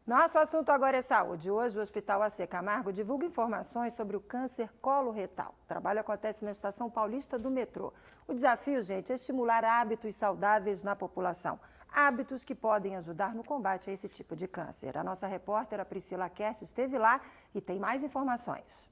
Nosso assunto agora é saúde. Hoje, o Hospital AC Camargo divulga informações sobre o câncer coloretal. O trabalho acontece na Estação Paulista do metrô. O desafio, gente, é estimular hábitos saudáveis na população. Hábitos que podem ajudar no combate a esse tipo de câncer. A nossa repórter, a Priscila Kersh, esteve lá e tem mais informações.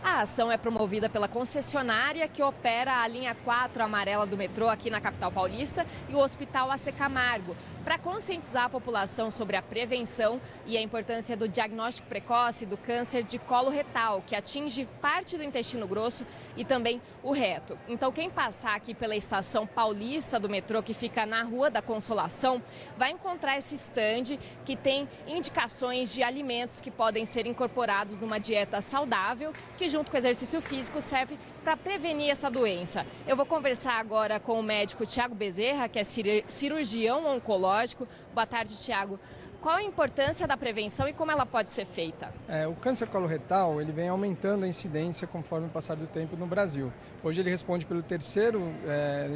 A ação é promovida pela concessionária que opera a linha 4 amarela do metrô aqui na capital paulista e o Hospital AC Camargo, para conscientizar a população sobre a prevenção e a importância do diagnóstico precoce do câncer de colo retal, que atinge parte do intestino grosso e também o reto. Então, quem passar aqui pela estação paulista do metrô, que fica na Rua da Consolação, vai encontrar esse estande que tem indicações de alimentos que podem ser incorporados numa dieta saudável, que junto com o exercício físico serve para prevenir essa doença. Eu vou conversar agora com o médico Tiago Bezerra, que é cirurgião oncológico. Boa tarde, Tiago. Qual a importância da prevenção e como ela pode ser feita? O câncer coloretal ele vem aumentando a incidência conforme o passar do tempo no Brasil. Hoje ele responde pelo terceiro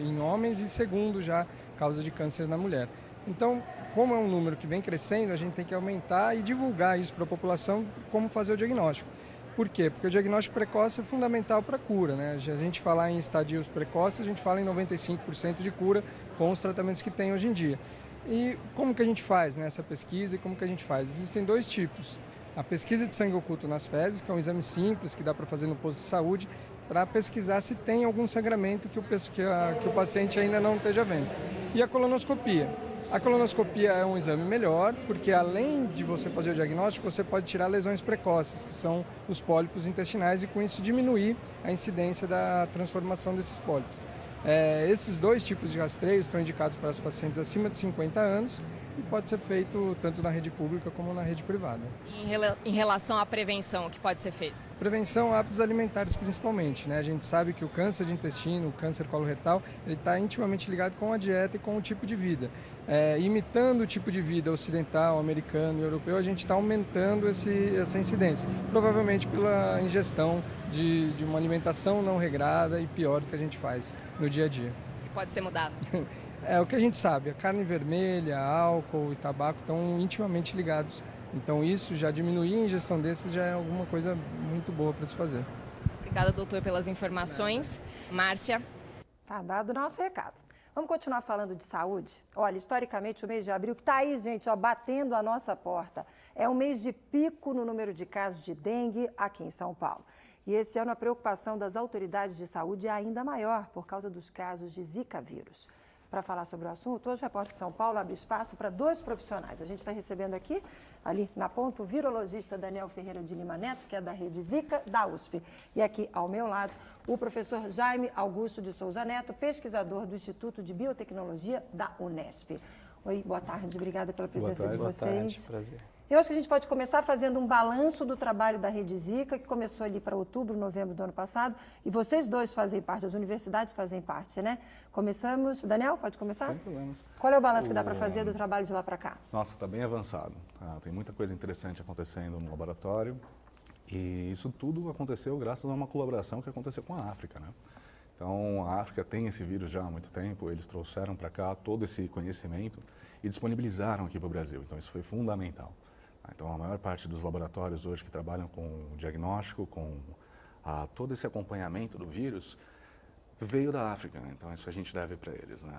em homens e segundo já causa de câncer na mulher. Então, como é um número que vem crescendo, a gente tem que aumentar e divulgar isso para a população, como fazer o diagnóstico. Por quê? Porque o diagnóstico precoce é fundamental para a cura, né? A gente falar em estadios precoces, a gente fala em 95% de cura com os tratamentos que tem hoje em dia. E como que a gente faz nessa pesquisa e como que a gente faz? Existem dois tipos. A pesquisa de sangue oculto nas fezes, que é um exame simples que dá para fazer no posto de saúde, para pesquisar se tem algum sangramento que o paciente ainda não esteja vendo. E a colonoscopia. A colonoscopia é um exame melhor, porque além de você fazer o diagnóstico, você pode tirar lesões precoces, que são os pólipos intestinais, e com isso diminuir a incidência da transformação desses pólipos. Esses dois tipos de rastreio estão indicados para os pacientes acima de 50 anos e pode ser feito tanto na rede pública como na rede privada. Em relação à prevenção, o que pode ser feito? Prevenção, hábitos alimentares principalmente, né? A gente sabe que o câncer de intestino, o câncer coloretal, ele está intimamente ligado com a dieta e com o tipo de vida. Imitando o tipo de vida ocidental, americano e europeu, a gente está aumentando essa incidência. Provavelmente pela ingestão de uma alimentação não regrada e pior do que a gente faz no dia a dia. E pode ser mudado? É o que a gente sabe, a carne vermelha, álcool e tabaco estão intimamente ligados. Então isso, já diminuir a ingestão desses já é alguma coisa muito boa para se fazer. Obrigada, doutor, pelas informações. Márcia. Tá dado o nosso recado. Vamos continuar falando de saúde? Olha, historicamente o mês de abril, que está aí, gente, ó, batendo a nossa porta, é um mês de pico no número de casos de dengue aqui em São Paulo. E esse ano a preocupação das autoridades de saúde é ainda maior por causa dos casos de Zika vírus. Para falar sobre o assunto, hoje o Repórter São Paulo abre espaço para dois profissionais. A gente está recebendo aqui, ali na ponta, o virologista Daniel Ferreira de Lima Neto, que é da rede Zika da USP. E aqui ao meu lado, o professor Jaime Augusto de Souza Neto, pesquisador do Instituto de Biotecnologia da Unesp. Oi, boa tarde, obrigada pela presença de vocês. Boa tarde, prazer. Eu acho que a gente pode começar fazendo um balanço do trabalho da Rede Zika, que começou ali para outubro, novembro do ano passado, e vocês dois fazem parte, as universidades fazem parte, né? Começamos... Daniel, pode começar? Sem problemas. Qual é o balanço que dá para fazer do trabalho de lá para cá? Nossa, está bem avançado. Tem muita coisa interessante acontecendo no laboratório, e isso tudo aconteceu graças a uma colaboração que aconteceu com a África, né? Então, a África tem esse vírus já há muito tempo, eles trouxeram para cá todo esse conhecimento e disponibilizaram aqui para o Brasil, então isso foi fundamental. Então, a maior parte dos laboratórios hoje que trabalham com diagnóstico, com todo esse acompanhamento do vírus, veio da África, né? Então isso a gente deve para eles, né?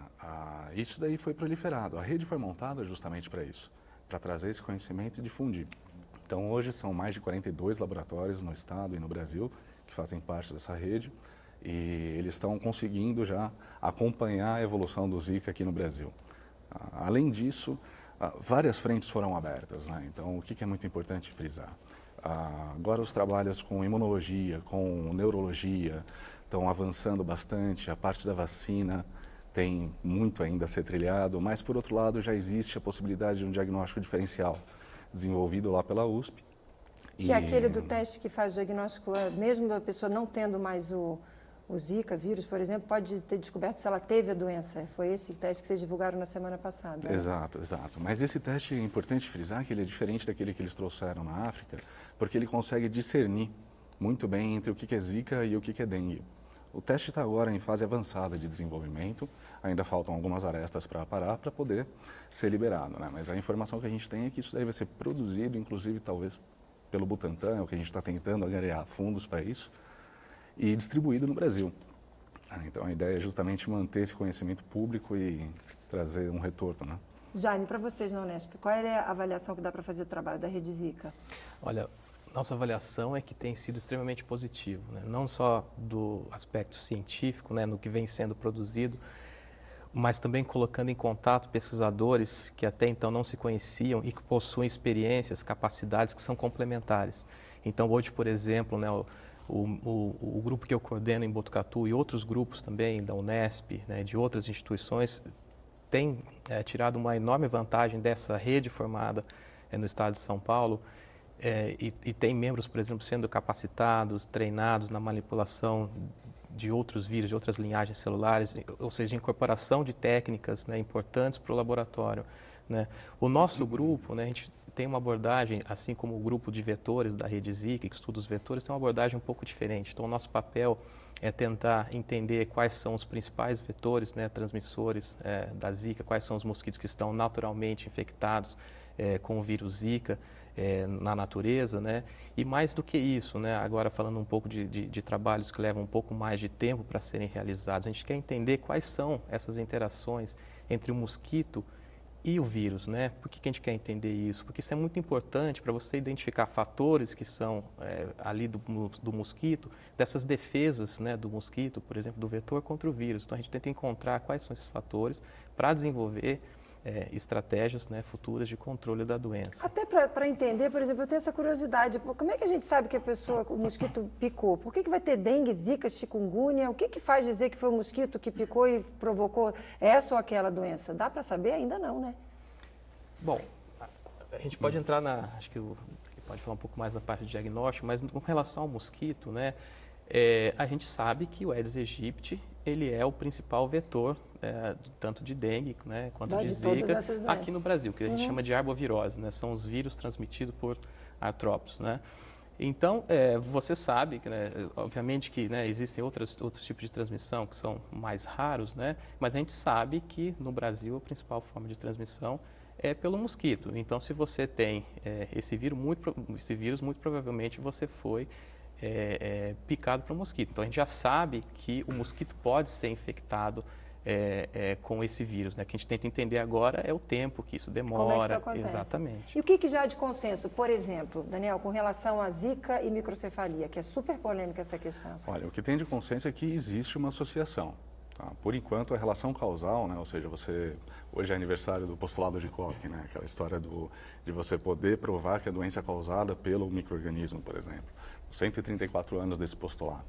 Isso daí foi proliferado, a rede foi montada justamente para isso, para trazer esse conhecimento e difundir. Então, hoje são mais de 42 laboratórios no estado e no Brasil que fazem parte dessa rede e eles estão conseguindo já acompanhar a evolução do Zika aqui no Brasil. Além disso, várias frentes foram abertas, né? Então, o que é muito importante frisar? Agora os trabalhos com imunologia, com neurologia, estão avançando bastante, a parte da vacina tem muito ainda a ser trilhado, mas por outro lado já existe a possibilidade de um diagnóstico diferencial, desenvolvido lá pela USP. Que é aquele do teste que faz o diagnóstico, mesmo a pessoa não tendo mais o Zika vírus, por exemplo, pode ter descoberto se ela teve a doença. Foi esse teste que vocês divulgaram na semana passada. Exato, exato. Mas esse teste é importante frisar que ele é diferente daquele que eles trouxeram na África, porque ele consegue discernir muito bem entre o que é Zika e o que é dengue. O teste está agora em fase avançada de desenvolvimento, ainda faltam algumas arestas para parar para poder ser liberado, né? Mas a informação que a gente tem é que isso daí vai ser produzido, inclusive talvez pelo Butantan, é o que a gente está tentando angariar fundos para isso, e distribuído no Brasil. Então a ideia é justamente manter esse conhecimento público e trazer um retorno, né? Jaime, para vocês na Unesp, qual é a avaliação que dá para fazer do trabalho da Rede Zika? Olha, nossa avaliação é que tem sido extremamente positivo, né? Não só do aspecto científico, né, no que vem sendo produzido, mas também colocando em contato pesquisadores que até então não se conheciam e que possuem experiências, capacidades que são complementares. Então, hoje, por exemplo, né, o grupo que eu coordeno em Botucatu e outros grupos também da Unesp, né, de outras instituições, têm tirado uma enorme vantagem dessa rede formada no estado de São Paulo. E tem membros, por exemplo, sendo capacitados, treinados na manipulação de outros vírus, de outras linhagens celulares, ou seja, incorporação de técnicas, né, importantes para o laboratório, né. O nosso grupo, né, a gente tem uma abordagem, assim como o grupo de vetores da Rede Zika, que estuda os vetores, tem uma abordagem um pouco diferente. Então, o nosso papel é tentar entender quais são os principais vetores, né, transmissores da Zika, quais são os mosquitos que estão naturalmente infectados com o vírus Zika, na natureza, né? E mais do que isso, né? Agora falando um pouco de trabalhos que levam um pouco mais de tempo para serem realizados, a gente quer entender quais são essas interações entre o mosquito e o vírus, né? Por que a gente quer entender isso? Porque isso é muito importante para você identificar fatores que são ali do mosquito, dessas defesas, né, do mosquito, por exemplo, do vetor contra o vírus. Então a gente tenta encontrar quais são esses fatores para desenvolver estratégias, né, futuras de controle da doença. Até para entender, por exemplo, eu tenho essa curiosidade, como é que a gente sabe que o mosquito picou? Por que vai ter dengue, zika, chikungunya? O que faz dizer que foi o mosquito que picou e provocou essa ou aquela doença? Dá para saber? Ainda não, né? Bom, a gente pode entrar acho que ele pode falar um pouco mais na parte de diagnóstico, mas com relação ao mosquito, né, a gente sabe que o Aedes aegypti, ele é o principal vetor, tanto de dengue, né, quanto de zika, aqui no Brasil, que a gente chama de arbovirose, né, são os vírus transmitidos por artrópodes, né. Então, você sabe, né, obviamente que, né, existem outros tipos de transmissão que são mais raros, né, mas a gente sabe que no Brasil a principal forma de transmissão é pelo mosquito. Então, se você tem esse vírus, muito provavelmente você foi picado por um mosquito. Então, a gente já sabe que o mosquito pode ser infectado com esse vírus, né? O que a gente tenta entender agora é o tempo que isso demora. Como é que isso acontece? Exatamente. E o que já há de consenso, por exemplo, Daniel, com relação à zika e microcefalia, que é super polêmica essa questão? Olha, o que tem de consenso é que existe uma associação. Tá? Por enquanto, a relação causal, né? Ou seja, hoje é aniversário do postulado de Koch, né? Aquela história de você poder provar que a doença é causada pelo micro-organismo, por exemplo. 134 anos desse postulado.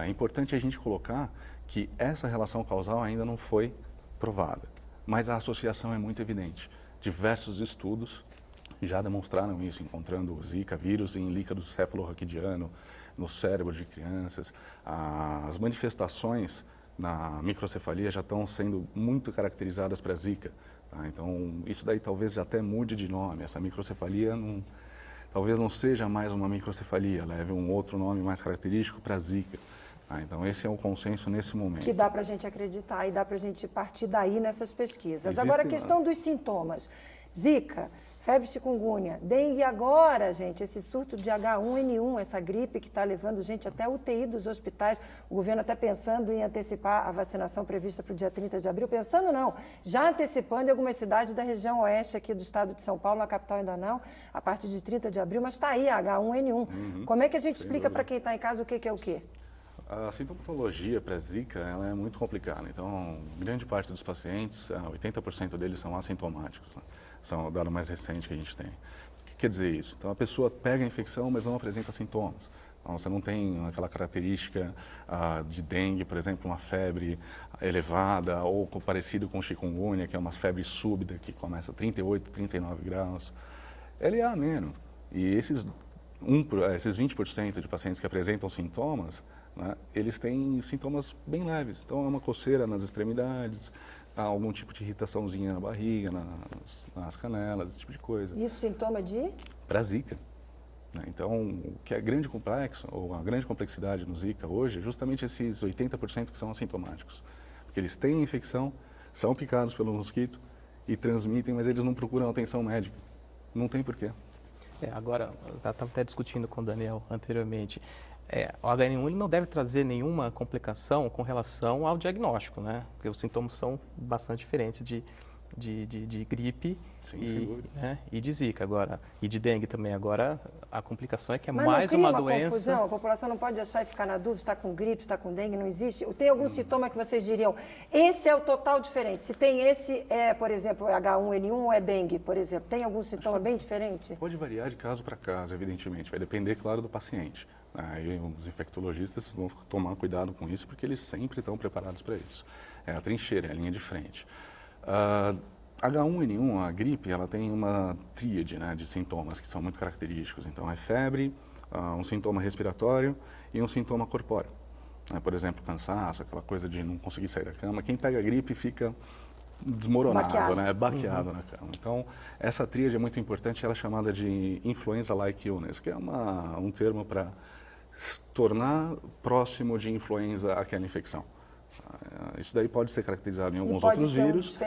É importante a gente colocar que essa relação causal ainda não foi provada, mas a associação é muito evidente. Diversos estudos já demonstraram isso, encontrando o Zika vírus em líquido cefalorraquidiano, no cérebro de crianças. As manifestações na microcefalia já estão sendo muito caracterizadas para Zika. Tá? Então, isso daí talvez já até mude de nome. Essa microcefalia talvez não seja mais uma microcefalia, leve um outro nome mais característico para Zika. Então, esse é o consenso nesse momento. Que dá para a gente acreditar e dá para a gente partir daí nessas pesquisas. Agora, a questão dos sintomas. Zika, febre chikungunya, dengue agora, gente, esse surto de H1N1, essa gripe que está levando gente até a UTI dos hospitais, o governo até pensando em antecipar a vacinação prevista para o dia 30 de abril, pensando não, já antecipando em algumas cidades da região oeste aqui do estado de São Paulo, na capital ainda não, a partir de 30 de abril, mas está aí a H1N1. Como é que a gente explica para quem está em casa o que é o quê? A sintomatologia para Zika ela é muito complicada. Então, grande parte dos pacientes, 80% deles são assintomáticos. Né? São o dado mais recente que a gente tem. O que quer dizer isso? Então, a pessoa pega a infecção, mas não apresenta sintomas. Então, você não tem aquela característica de dengue, por exemplo, uma febre elevada ou parecido com chikungunya, que é uma febre súbita que começa a 38, 39 graus. Ele é ameno. E esses 20% de pacientes que apresentam sintomas, né, eles têm sintomas bem leves. Então, é uma coceira nas extremidades, algum tipo de irritaçãozinha na barriga, nas canelas, esse tipo de coisa. Isso sintoma de? Para Zika. né? Então, o que é grande complexo, ou a grande complexidade no Zika hoje, é justamente esses 80% que são assintomáticos. Porque eles têm a infecção, são picados pelo mosquito e transmitem, mas eles não procuram atenção médica. Não tem porquê. Agora, eu estava até discutindo com o Daniel anteriormente, o H1N1 ele não deve trazer nenhuma complicação com relação ao diagnóstico, né? Porque os sintomas são bastante diferentes de gripe. Sim, sem dúvida. Né, e de Zika agora, e de dengue também. Agora, a complicação é que é Mas mais não uma cria doença... confusão, a população não pode achar e ficar na dúvida, está com gripe, está com dengue, não existe? Tem algum sintoma que vocês diriam, esse é o total diferente? Se tem esse, por exemplo, H1N1 ou é dengue, por exemplo, tem algum sintoma bem diferente? Pode variar de caso para caso, evidentemente. Vai depender, claro, do paciente. Aí os infectologistas vão tomar cuidado com isso, porque eles sempre estão preparados para isso. É a trincheira, é a linha de frente. H1N1, a gripe, ela tem uma tríade, né, de sintomas que são muito característicos. Então, é febre, um sintoma respiratório e um sintoma corpóreo. Por exemplo, cansaço, aquela coisa de não conseguir sair da cama. Quem pega a gripe fica desmoronado, né, baqueado na cama. Então, essa tríade é muito importante, ela é chamada de influenza-like illness, que é um termo para tornar próximo de influenza aquela infecção. Isso daí pode ser caracterizado em alguns outros vírus,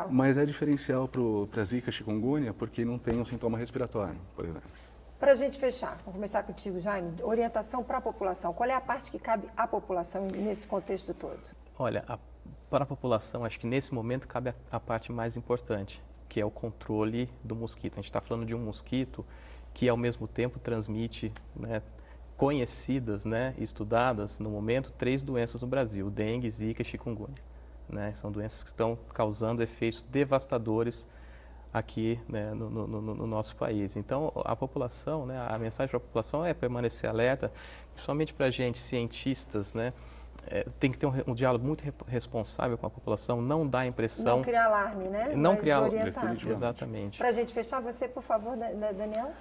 mas é diferencial para Zika, chikungunya, porque não tem um sintoma respiratório, por exemplo. Para a gente fechar, vamos começar contigo, Jaime, orientação para a população. Qual é a parte que cabe à população nesse contexto todo? Olha, para a população, acho que nesse momento cabe a parte mais importante, que é o controle do mosquito. A gente está falando de um mosquito que, ao mesmo tempo, transmite, né, conhecidas, né, estudadas no momento, 3 doenças no Brasil: dengue, zika e chikungunya, né? São doenças que estão causando efeitos devastadores aqui, né, no nosso país. Então, a população, né, a mensagem para a população é permanecer alerta, principalmente para a gente, cientistas, né, tem que ter um diálogo muito responsável com a população, não dar a impressão... Não criar alarme, né? Não mas criar orientar. Exatamente. Para a gente fechar, você, por favor, Daniel?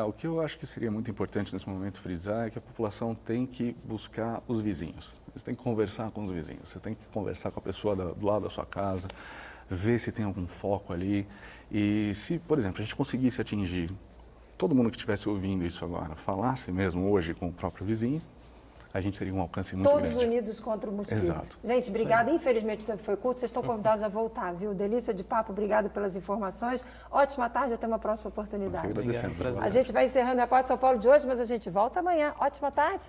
O que eu acho que seria muito importante nesse momento frisar é que a população tem que buscar os vizinhos. Você tem que conversar com os vizinhos, você tem que conversar com a pessoa do lado da sua casa, ver se tem algum foco ali. E se, por exemplo, a gente conseguisse atingir todo mundo que estivesse ouvindo isso agora, falasse mesmo hoje com o próprio vizinho, a gente teria um alcance muito grande. Todos unidos contra o mosquito. Exato. Gente, obrigada. Infelizmente o tempo foi curto, vocês estão convidados a voltar, viu? Delícia de papo, obrigado pelas informações. Ótima tarde, até uma próxima oportunidade. Nós agradecemos. Obrigado. A gente vai encerrando a Repórter São Paulo de hoje, mas a gente volta amanhã. Ótima tarde.